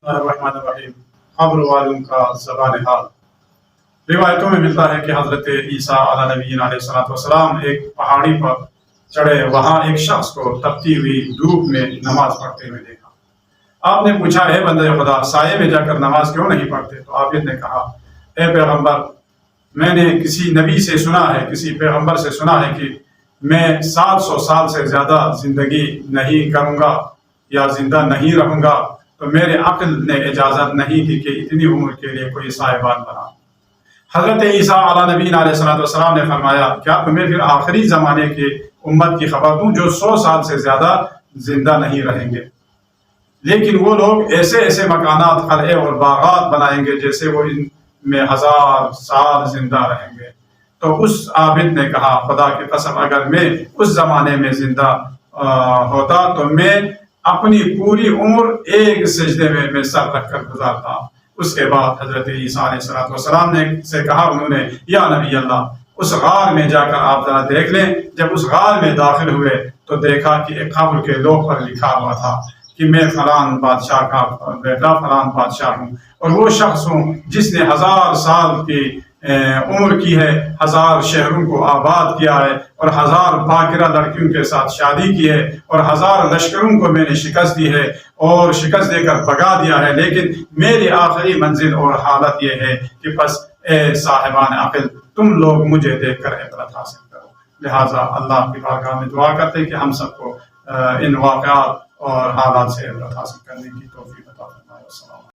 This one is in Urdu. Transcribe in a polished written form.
الرحمن الرحیم، خبر والوں کا زبان حال۔ روایتوں میں ملتا ہے کہ حضرت عیسیٰ علیہ نبینا علیہ السلام ایک پہاڑی پر چڑھے، وہاں ایک شخص کو تپتی ہوئی دھوپ میں نماز پڑھتے ہوئے دیکھا۔ آپ نے پوچھا، اے بندے خدا، سائے میں جا کر نماز کیوں نہیں پڑھتے؟ تو عابد نے کہا، اے پیغمبر، میں نے کسی نبی سے سنا ہے، کسی پیغمبر سے سنا ہے کہ میں 700 سال سے زیادہ زندگی نہیں کروں گا یا زندہ نہیں رہوں گا، تو میرے عقل نے اجازت نہیں دی کہ اتنی عمر کے لیے کوئی صاحبان بنا۔ حضرت عیسیٰ علیہ نبینا علیہ السلام نے فرمایا، کیا تمہیں پھر آخری زمانے کی امت کی خبر دوں جو 100 سال سے زیادہ زندہ نہیں رہیں گے، لیکن وہ لوگ ایسے ایسے مکانات، قلعے اور باغات بنائیں گے جیسے وہ ان میں 1000 سال زندہ رہیں گے۔ تو اس عابد نے کہا، خدا کی قسم، اگر میں اس زمانے میں زندہ ہوتا تو میں اپنی پوری عمر ایک سجدے میں سر رکھ کر گزارتا۔ اس کے بعد حضرت عیسیٰ علیہ السلام نے سے کہا انہوں نے، یا نبی اللہ، اس غار میں جا کر آپ ذرا دیکھ لیں۔ جب اس غار میں داخل ہوئے تو دیکھا کہ ایک قبر کے لوح پر لکھا ہوا تھا کہ میں فلان بادشاہ کا بیٹا، فلان بادشاہ ہوں، اور وہ شخص ہوں جس نے 1000 سال کی عمر کی ہے، 1000 شہروں کو آباد کیا ہے، اور 1000 باکرہ لڑکیوں کے ساتھ شادی کی ہے، اور 1000 لشکروں کو میں نے شکست دی ہے اور شکست دے کر بھگا دیا ہے، لیکن میری آخری منزل اور حالت یہ ہے کہ بس اے صاحبان عقل، تم لوگ مجھے دیکھ کر عبرت حاصل کرو۔ لہٰذا اللہ کی بارگاہ میں دعا کرتے ہیں کہ ہم سب کو ان واقعات اور حالات سے عبرت حاصل کرنے کی توفیق عطا فرمائے۔ السلام علیکم۔